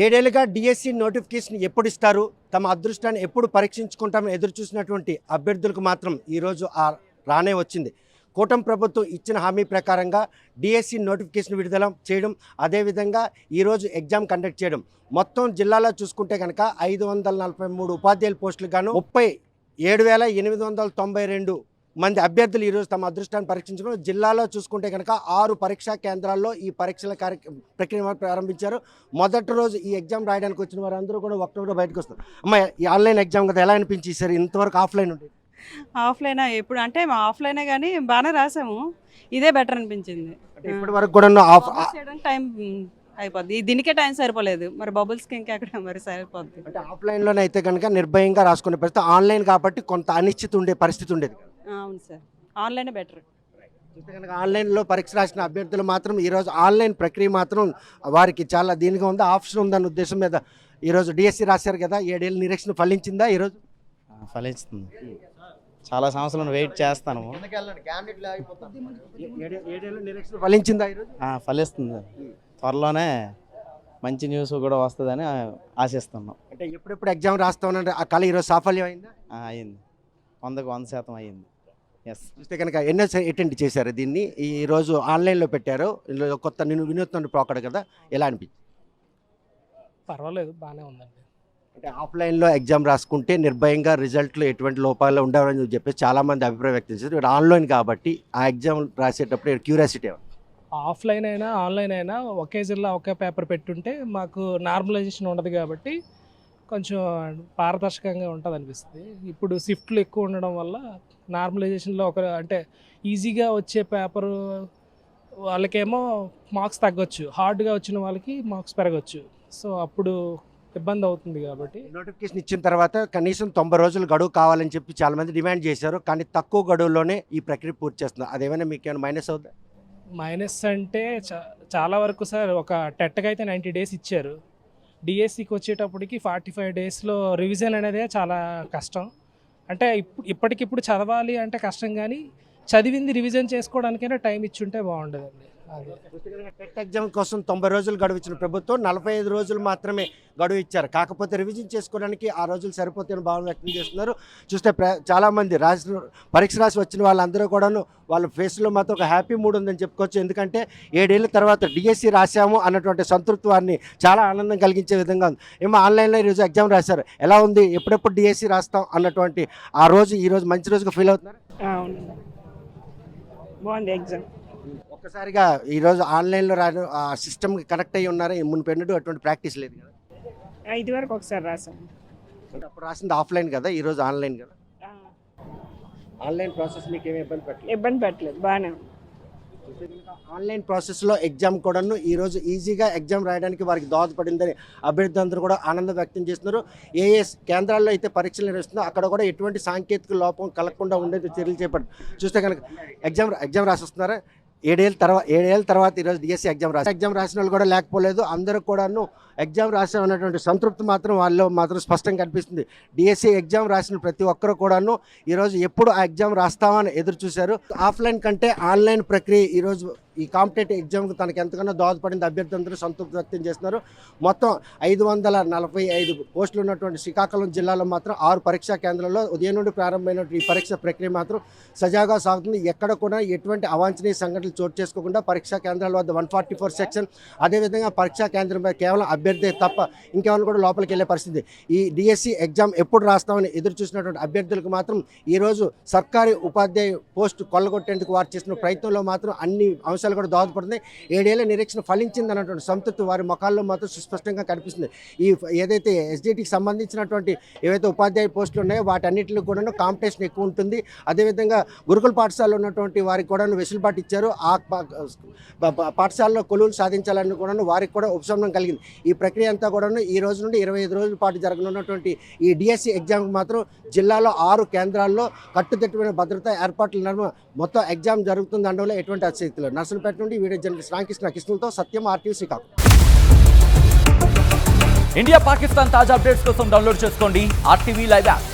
ఏడేళ్లుగా DSC notification ఎప్పుడు ఇస్తారు, తమ అదృష్టాన్ని ఎప్పుడు పరీక్షించుకుంటామని ఎదురు చూసినటువంటి అభ్యర్థులకు మాత్రం ఈరోజు రానే వచ్చింది. కూటమి ప్రభుత్వం ఇచ్చిన హామీ ప్రకారంగా డిఎస్సి నోటిఫికేషన్ విడుదల చేయడం, అదేవిధంగా ఈరోజు ఎగ్జామ్ కండక్ట్ చేయడం. మొత్తం జిల్లాలో చూసుకుంటే కనుక 543 ఉపాధ్యాయుల పోస్టులు గాను 37,892 మంది అభ్యర్థులు ఈరోజు తమ అదృష్టాన్ని పరీక్షించడం. జిల్లాలో చూసుకుంటే కనుక 6 పరీక్షా కేంద్రాల్లో ఈ పరీక్షల ప్రక్రియ ప్రారంభించారు. మొదటి రోజు ఈ ఎగ్జామ్ రాయడానికి వచ్చిన వారందరూ కూడా ఒక్కరు బయటకు వస్తారు. అమ్మాయి, ఈ ఆన్లైన్ ఎగ్జామ్ కదా ఎలా అనిపించి సార్? ఇంతవరకు ఆఫ్లైన్ ఉండేది. ఆఫ్లైనా? ఎప్పుడు అంటే మా ఆఫ్లైనే కానీ బాగానే రాసాము. ఇదే బెటర్ అనిపించింది. ఇప్పటి వరకు కూడా టైం అయిపోద్ది, దీనికే టైం సరిపోలేదు, మరి బబుల్స్కి ఇంకా ఎక్కడ మరి సరిపోద్ది. అంటే ఆఫ్లైన్లోనే అయితే కనుక నిర్భయంగా రాసుకునే పరిస్థితి, ఆన్లైన్ కాబట్టి కొంత అనిశ్చితి ఉండే పరిస్థితి ఉండేది. అవును సార్, ఆన్లైనే బెటర్. చూస్తే కనుక ఆన్లైన్లో పరీక్ష రాసిన అభ్యర్థులు మాత్రం ఈరోజు ఆన్లైన్ ప్రక్రియ మాత్రం వారికి చాలా దీనిగా ఉంది, ఆప్షన్ ఉందన్న ఉద్దేశం మీద ఈరోజు డిఎస్సి రాశారు కదా. 7 ఏళ్ళ నిరీక్షణ ఫలించిందా ఈరోజు? ఫలిస్తుంది. చాలా సంవత్సరాలు వెయిట్ చేస్తాను. 7 ఏళ్ళ నిరీక్షణ ఫలించిందా ఈరోజు? ఫలిస్తుంది. త్వరలోనే మంచి న్యూస్ కూడా వస్తుందని ఆశిస్తున్నాం. అంటే ఎప్పుడెప్పుడు ఎగ్జామ్ రాస్తామనంటే ఆ కళ ఈరోజు సాఫల్యం అయిందా? అయింది, 100% అయ్యింది. ఎస్. చూస్తే కనుక ఎన్నో అటెండ్ చేశారు దీన్ని, ఈరోజు ఆన్లైన్లో పెట్టారు. ఇందులో కొత్త వినూత్న పోకడ కదా, ఎలా అనిపించింది? పర్వాలేదు, బాగానే ఉందండి. అంటే ఆఫ్లైన్లో ఎగ్జామ్ రాసుకుంటే నిర్భయంగా రిజల్ట్లో ఎటువంటి లోపాలు ఉండవని చెప్పేసి చాలామంది అభిప్రాయం వ్యక్తం చేశారు. ఇక్కడ ఆన్లైన్ కాబట్టి ఆ ఎగ్జామ్ రాసేటప్పుడు క్యూరియాసిటీ ఆఫ్లైన్ అయినా ఆన్లైన్ అయినా ఒకే జిల్లా ఒకే పేపర్ పెట్టుంటే మాకు నార్మలైజేషన్ ఉండదు కాబట్టి కొంచెం పారదర్శకంగా ఉంటుంది అనిపిస్తుంది. ఇప్పుడు షిఫ్ట్లు ఎక్కువ ఉండడం వల్ల నార్మలైజేషన్లో అంటే ఈజీగా వచ్చే పేపరు వాళ్ళకేమో మార్క్స్ తగ్గొచ్చు, హార్డ్గా వచ్చిన వాళ్ళకి మార్క్స్ పెరగచ్చు. సో అప్పుడు ఇబ్బంది అవుతుంది. కాబట్టి నోటిఫికేషన్ ఇచ్చిన తర్వాత కనీసం 90 రోజులు గడువు కావాలని చెప్పి చాలామంది డిమాండ్ చేశారు. కానీ తక్కువ గడువులోనే ఈ ప్రక్రియ పూర్తి చేస్తున్నారు. అదేమైనా మీకు ఏమైనా మైనస్ అవుతుందా? మైనస్ అంటే చాలా వరకు సార్, ఒక టెట్కి అయితే 90 డేస్ ఇచ్చారు. డిఎస్సికి వచ్చేటప్పటికి 45 డేస్లో రివిజన్ అనేది చాలా కష్టం. అంటే ఇప్పటికిప్పుడు చదవాలి అంటే కష్టం, కానీ చదివింది రివిజన్ చేసుకోవడానికైనా టైం ఇచ్చుంటే బాగుండేదండి. అదే టెట్ ఎగ్జామ్ కోసం 90 రోజులు గడువు ఇచ్చిన ప్రభుత్వం 45 రోజులు మాత్రమే గడువు ఇచ్చారు. కాకపోతే రివిజన్ చేసుకోవడానికి ఆ రోజులు సరిపోతాయని భావన వ్యక్తం చేస్తున్నారు. చూస్తే చాలామంది పరీక్ష రాసి వచ్చిన వాళ్ళందరూ కూడాను వాళ్ళ ఫేస్లో మాత్రం ఒక హ్యాపీ మూడ్ ఉందని చెప్పుకోవచ్చు. ఎందుకంటే 7 ఏళ్ళ తర్వాత డిఎస్సి రాశాము అన్నటువంటి సంతృప్తివాన్ని చాలా ఆనందం కలిగించే విధంగా ఉంది. ఏమో ఆన్లైన్లో ఈరోజు ఎగ్జామ్ రాశారు, ఎలా ఉంది? ఎప్పుడెప్పుడు డిఎస్సి రాస్తాం అన్నటువంటి ఆ రోజు ఈరోజు మంచి రోజుగా ఫీల్ అవుతున్నారు. బాగుంది ఎగ్జామ్. ఒక్కసారిగా ఈరోజు ఆన్లైన్లో ఆ సిస్టమ్కి కనెక్ట్ అయ్యి ఉన్నారా? మునిపెన్నడూ అటువంటి ప్రాక్టీస్ లేదు కదా. ఇది వరకు ఒకసారి రాసాము. అప్పుడు రాసింది ఆఫ్లైన్ కదా, ఈరోజు ఆన్లైన్ కదా. ఆన్లైన్ ప్రాసెస్ మీకు ఏమి ఇబ్బంది పెట్టలేదు, బాగానే ఉంది. ఆన్లైన్ ప్రాసెస్లో ఎగ్జామ్ కూడాను ఈరోజు ఈజీగా ఎగ్జామ్ రాయడానికి వారికి దోహదపడిందని అభ్యర్థులందరూ కూడా ఆనందం వ్యక్తం చేస్తున్నారు. ఏ కేంద్రాల్లో అయితే పరీక్షలు నిర్వహిస్తుందో అక్కడ కూడా ఎటువంటి సాంకేతిక లోపం కలగకుండా ఉండేది చర్యలు చేపట్టు. చూస్తే కనుక ఎగ్జామ్ రాసిస్తున్నారా? 7 ఏళ్ళ తర్వాత ఈరోజు డిఎస్సి ఎగ్జామ్ రాసిన వాళ్ళు కూడా లేకపోలేదు. అందరూ కూడాను ఎగ్జామ్ రాసామన్నటువంటి సంతృప్తి మాత్రం వాళ్ళలో మాత్రం స్పష్టంగా కనిపిస్తుంది. డిఎస్సి ఎగ్జామ్ రాసిన ప్రతి ఒక్కరు కూడాను ఈరోజు ఎప్పుడు ఆ ఎగ్జామ్ రాస్తామని ఎదురు చూశారు. ఆఫ్లైన్ కంటే ఆన్లైన్ ప్రక్రియ ఈరోజు ఈ కాంపిటేటివ్ ఎగ్జామ్కి తనకు ఎంతగానో దోహదపడింది. అభ్యర్థులందరూ సంతృప్తి వ్యక్తం చేస్తున్నారు. మొత్తం 545 పోస్టులు ఉన్నటువంటి శ్రీకాకుళం జిల్లాలో మాత్రం 6 పరీక్షా కేంద్రాల్లో ఉదయం నుండి ప్రారంభమైన ఈ పరీక్ష ప్రక్రియ మాత్రం సజావుగా సాగుతుంది. ఎక్కడ కూడా ఎటువంటి అవాంఛనీయ సంఘటనలు చోటు చేసుకోకుండా పరీక్షా కేంద్రాల వద్ద 144 సెక్షన్, అదేవిధంగా పరీక్షా కేంద్రం కేవలం అభ్యర్థి తప్ప ఇంకెవరు కూడా లోపలికి వెళ్ళే పరిస్థితి. ఈ డిఎస్సి ఎగ్జామ్ ఎప్పుడు రాస్తామని ఎదురు చూసినటువంటి అభ్యర్థులకు మాత్రం ఈరోజు సర్కారీ ఉపాధ్యాయ పోస్టు కొల్లగొట్టేందుకు వారు చేసిన ప్రయత్నంలో మాత్రం అన్ని అంశాలు కూడా దోహదపడుతుంది. 7 ఏళ్ళ నిరీక్షణ ఫలించింది అన్నటువంటి సంతృప్తి వారి ముఖాల్లో మాత్రం సుస్పష్టంగా కనిపిస్తుంది. ఈ ఏదైతే ఎస్జిటికి సంబంధించినటువంటి ఏవైతే ఉపాధ్యాయ పోస్టులు ఉన్నాయో వాటన్నిటిలో కూడా కాంపిటీషన్ ఎక్కువ ఉంటుంది. అదేవిధంగా గురుకుల పాఠశాలలో ఉన్నటువంటి వారికి కూడా వెసులుబాటు ఇచ్చారు. ఆ పాఠశాలలో కొలువులు సాధించాలని కూడా వారికి కూడా ఉపశమనం కలిగింది. ఈ ప్రక్రియ అంతా కూడా ఈ రోజు నుండి 25 రోజుల పాటు జరగనున్నటువంటి ఈ డిఎస్సి ఎగ్జామ్కి మాత్రం జిల్లాలో 6 కేంద్రాల్లో కట్టుదిట్టమైన భద్రతా ఏర్పాట్ల నడుమ మొత్తం ఎగ్జామ్ జరుగుతుంది అనడంలో ఎటువంటి అతిశక్తి లేదు. నర్సంపేట నుండి వీడియో జర్నలిస్ట్ రామకృష్ణతో సత్యం, RTV శ్రీకాకుళం. ఇండియా పాకిస్తాన్ తాజా అప్డేట్స్ కోసం డౌన్లోడ్ చేసుకోండి RTV లైవ్ యాప్.